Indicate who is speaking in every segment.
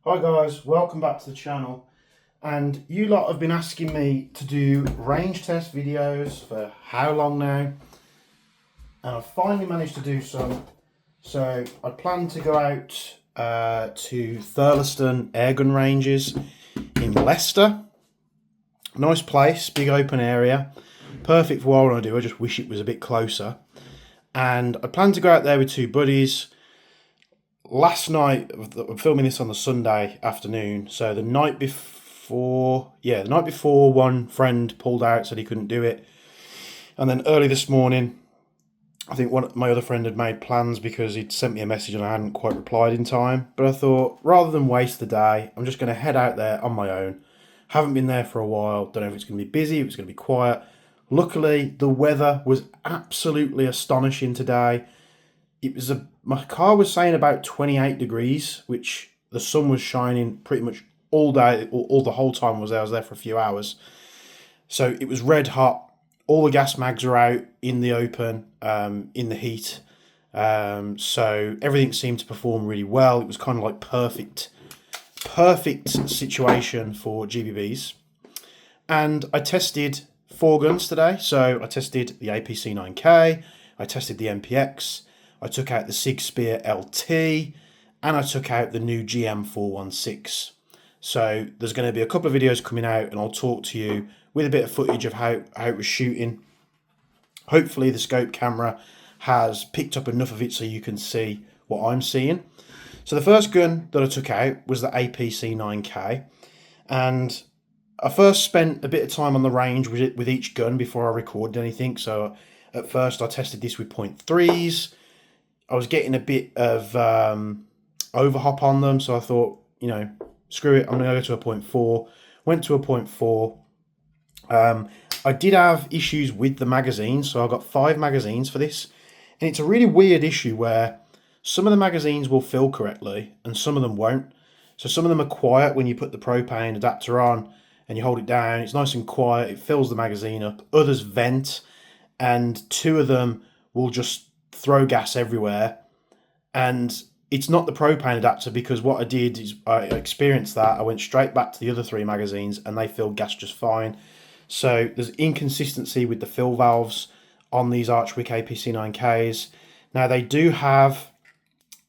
Speaker 1: Hi guys, welcome back to the channel. And you lot have been asking me to do range test videos for how long now? And I finally managed to do some. So I plan to go out to Thurleston Airgun Ranges in Leicester. Nice place, big open area. Perfect for what I want to do, I just wish it was a bit closer. And I plan to go out there with two buddies. Last night, I'm filming this on the Sunday afternoon, so the night before, one friend pulled out, said he couldn't do it. And then early this morning, I think my other friend had made plans because he'd sent me a message and I hadn't quite replied in time. But I thought, rather than waste the day, I'm just going to head out there on my own. Haven't been there for a while, don't know if it's going to be busy, if it's going to be quiet. Luckily, the weather was absolutely astonishing today. My car was saying about 28 degrees, which the sun was shining pretty much all day, all the whole time I was there for a few hours. So it was red hot. All the gas mags are out in the open, in the heat. So everything seemed to perform really well. It was kind of like perfect situation for GBBs. And I tested 4 guns today. So I tested the APC9K, I tested the MPX, I took out the Sig Spear LT, and I took out the new GM416. So there's going to be a couple of videos coming out and I'll talk to you with a bit of footage of how it was shooting. Hopefully the scope camera has picked up enough of it so you can see what I'm seeing. So the first gun that I took out was the APC9K, and I first spent a bit of time on the range with each gun before I recorded anything. So at first I tested this with .3s. I was getting a bit of overhop on them, so I thought, screw it, I'm going to go to a .4. Went to a .4. I did have issues with the magazines, so I got 5 magazines for this. And it's a really weird issue where some of the magazines will fill correctly and some of them won't. So some of them are quiet when you put the propane adapter on and you hold it down. It's nice and quiet, it fills the magazine up. Others vent, and 2 of them will just throw gas everywhere. And it's not the propane adapter, because what I did is I experienced that. I went straight back to the other 3 magazines and they filled gas just fine. So there's inconsistency with the fill valves on these Archwick APC9Ks. Now they do have,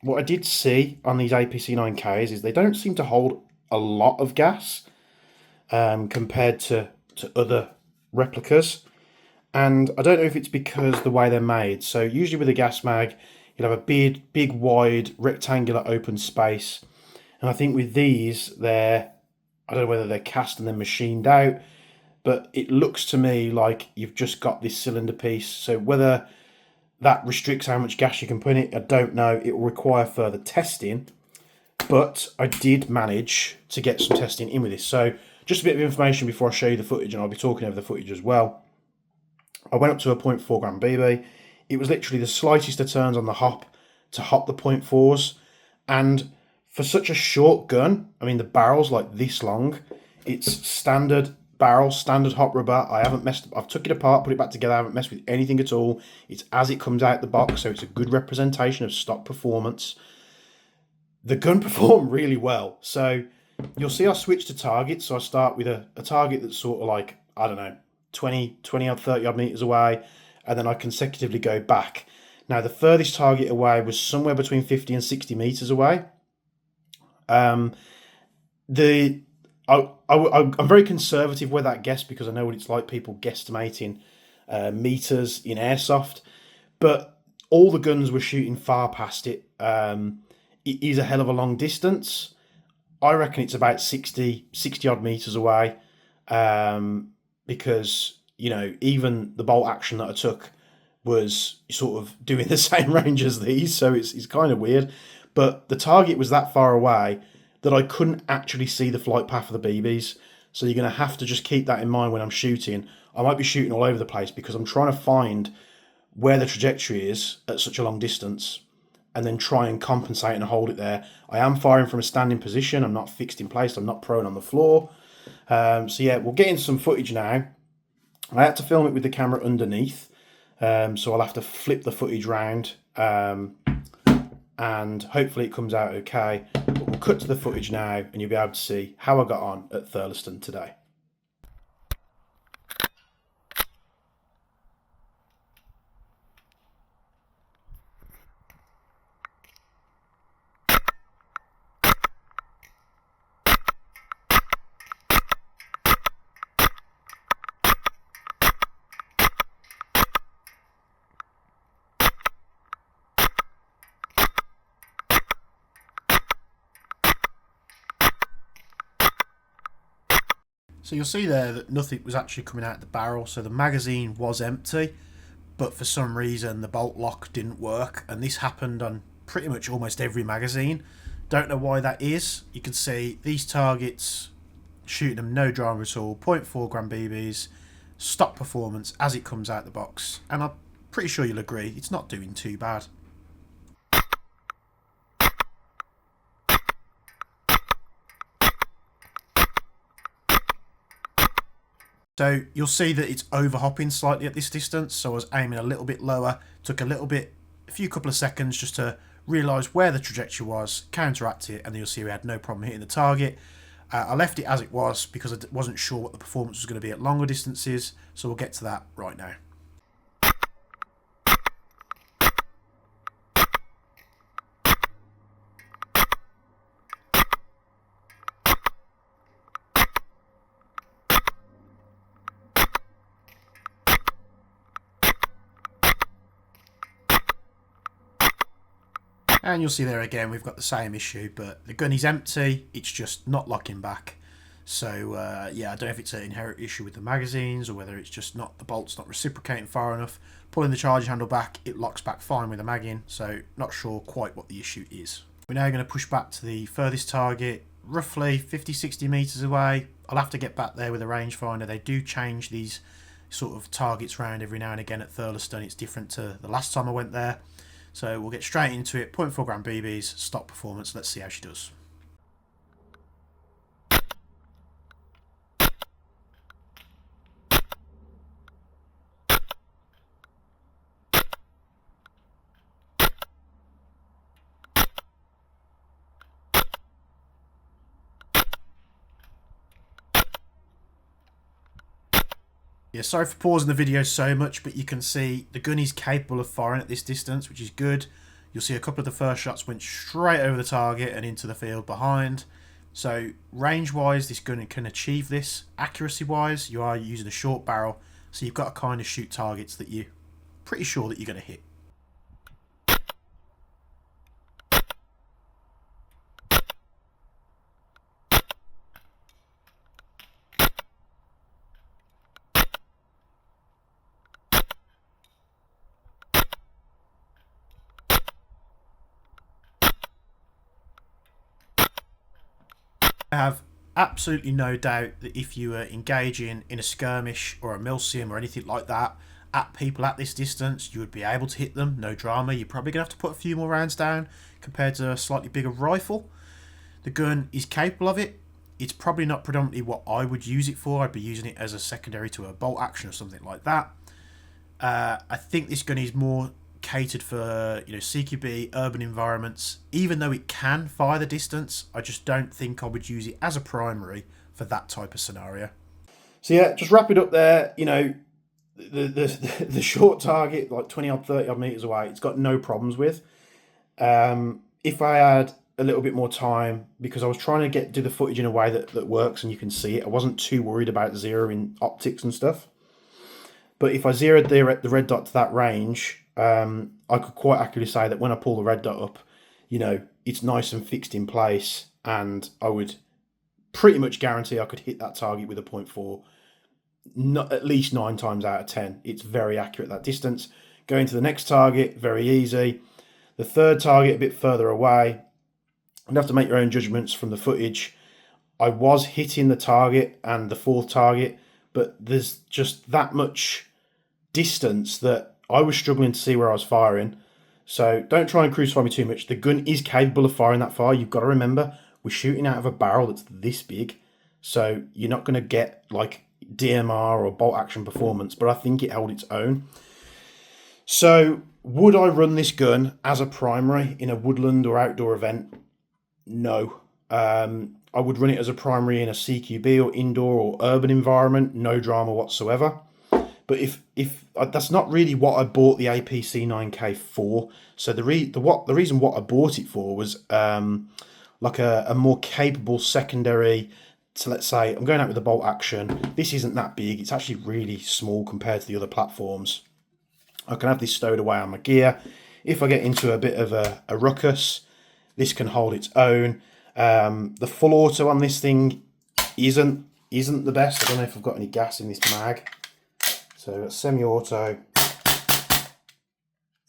Speaker 1: what I did see on these APC9Ks is they don't seem to hold a lot of gas compared to other replicas. And I don't know if it's because the way they're made. So usually with a gas mag, you'll have a big wide rectangular open space. And I think with these, I don't know whether they're cast and then machined out, but it looks to me like you've just got this cylinder piece. So whether that restricts how much gas you can put in it, I don't know. It will require further testing, but I did manage to get some testing in with this. So just a bit of information before I show you the footage, and I'll be talking over the footage as well. I went up to a 0.4 gram BB. It was literally the slightest of turns on the hop to hop the 0.4s. And for such a short gun, I mean, the barrel's like this long. It's standard barrel, standard hop rubber. I've took it apart, put it back together. I haven't messed with anything at all. It's as it comes out the box, so it's a good representation of stock performance. The gun performed really well. So you'll see I switch to targets. So I start with a target that's sort of like, I don't know, 20 odd 30 odd meters away, and then I consecutively go back. Now the furthest target away was somewhere between 50 and 60 meters away. I'm very conservative with that guess because I know what it's like, people guesstimating meters in airsoft, but all the guns were shooting far past it. It is a hell of a long distance. I reckon it's about 60 odd meters away. Because, even the bolt action that I took was sort of doing the same range as these, so it's kind of weird. But the target was that far away that I couldn't actually see the flight path of the BBs. So you're going to have to just keep that in mind when I'm shooting. I might be shooting all over the place because I'm trying to find where the trajectory is at such a long distance and then try and compensate and hold it there. I am firing from a standing position. I'm not fixed in place. I'm not prone on the floor. So yeah, we'll get into some footage now. I had to film it with the camera underneath, so I'll have to flip the footage round, and hopefully it comes out okay. But we'll cut to the footage now and you'll be able to see how I got on at Thurlaston today. So you'll see there that nothing was actually coming out of the barrel, so the magazine was empty, but for some reason the bolt lock didn't work, and this happened on pretty much almost every magazine. Don't know why that is. You can see these targets, shooting them no drama at all, 0.4 gram BBs, stock performance as it comes out the box, and I'm pretty sure you'll agree it's not doing too bad. So you'll see that it's overhopping slightly at this distance, so I was aiming a little bit lower, took a few couple of seconds just to realise where the trajectory was, counteract it, and then you'll see we had no problem hitting the target. I left it as it was because I wasn't sure what the performance was going to be at longer distances, so we'll get to that right now. And you'll see there again, we've got the same issue, but the gun is empty, it's just not locking back. So yeah, I don't know if it's an inherent issue with the magazines or whether it's just the bolt's not reciprocating far enough. Pulling the charging handle back, it locks back fine with the mag in, so not sure quite what the issue is. We're now going to push back to the furthest target, roughly 50-60 metres away. I'll have to get back there with a rangefinder. They do change these sort of targets around every now and again at Thurlaston. It's different to the last time I went there. So we'll get straight into it. 0.4 gram BBs, stock performance. Let's see how she does. Yeah, sorry for pausing the video so much, but you can see the gun is capable of firing at this distance, which is good. You'll see a couple of the first shots went straight over the target and into the field behind. So range-wise, this gun can achieve this. Accuracy-wise, you are using a short barrel, so you've got to kind of shoot targets that you're pretty sure that you're going to hit. I have absolutely no doubt that if you were engaging in a skirmish or a milsim or anything like that at people at this distance, you would be able to hit them, no drama. You're probably going to have to put a few more rounds down compared to a slightly bigger rifle. The gun is capable of it. It's probably not predominantly what I would use it for. I'd be using it as a secondary to a bolt action or something like that. I think this gun is more catered for, you know, CQB, urban environments. Even though it can fire the distance, I just don't think I would use it as a primary for that type of scenario. So yeah, just wrap it up there. You know, the short target, like 20 odd, 30 odd meters away, it's got no problems with. If I had a little bit more time, because I was trying to do the footage in a way that works and you can see it, I wasn't too worried about zeroing optics and stuff. But if I zeroed the red dot to that range, I could quite accurately say that when I pull the red dot up, you know, it's nice and fixed in place, and I would pretty much guarantee I could hit that target with a 0.4 not at least 9 times out of 10. It's very accurate at that distance. Going to the next target, very easy. The third target, a bit further away. You'd have to make your own judgments from the footage. I was hitting the target and the fourth target, but there's just that much distance that I was struggling to see where I was firing. So don't try and crucify me too much. The gun is capable of firing that far. You've got to remember, we're shooting out of a barrel that's this big. So you're not going to get like DMR or bolt action performance, but I think it held its own. So would I run this gun as a primary in a woodland or outdoor event? No. I would run it as a primary in a CQB or indoor or urban environment, no drama whatsoever. But if that's not really what I bought the APC9K for. So the reason what I bought it for was like a more capable secondary. So let's say I'm going out with a bolt action. This isn't that big. It's actually really small compared to the other platforms. I can have this stowed away on my gear. If I get into a bit of a ruckus, this can hold its own. The full auto on this thing isn't the best. I don't know if I've got any gas in this mag. So semi-auto,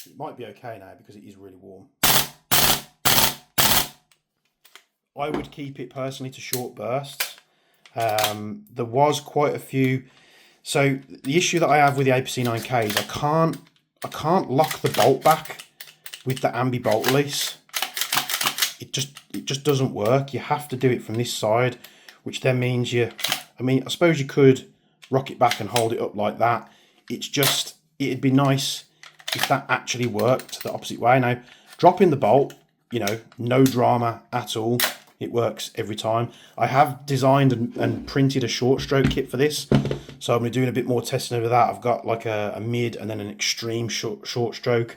Speaker 1: it might be okay now because it is really warm. I would keep it personally to short bursts. There was quite a few. So the issue that I have with the APC9K is I can't lock the bolt back with the ambi bolt release. It just doesn't work. You have to do it from this side, which then means I suppose you could rock it back and hold it up like that. It'd be nice if that actually worked the opposite way. Now, dropping the bolt, no drama at all. It works every time. I have designed and printed a short stroke kit for this. So I'm doing a bit more testing over that. I've got like a mid and then an extreme short stroke.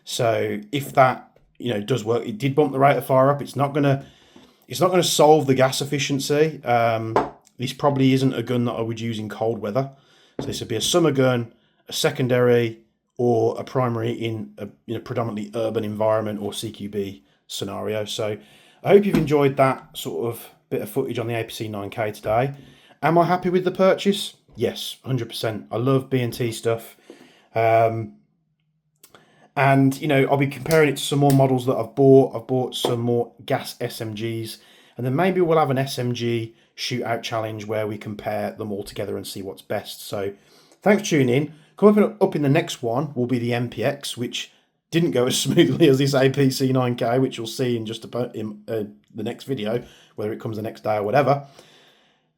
Speaker 1: So if that, does work, it did bump the rate of fire up. It's not gonna solve the gas efficiency. This probably isn't a gun that I would use in cold weather. So this would be a summer gun, a secondary, or a primary in a predominantly urban environment or CQB scenario. So I hope you've enjoyed that sort of bit of footage on the APC9K today. Am I happy with the purchase? Yes, 100%. I love B&T stuff. And, I'll be comparing it to some more models that I've bought. I've bought some more gas SMGs. And then maybe we'll have an SMG shootout challenge where we compare them all together and see what's best. So thanks for tuning in. Coming up in the next one will be the MPX, which didn't go as smoothly as this APC9K, which you'll see in just about the next video, whether it comes the next day or whatever.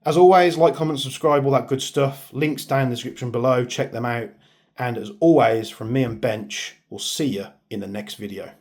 Speaker 1: As always, like, comment, subscribe, all that good stuff. Links down in the description below. Check them out. And as always, from me and Bench, we'll see you in the next video.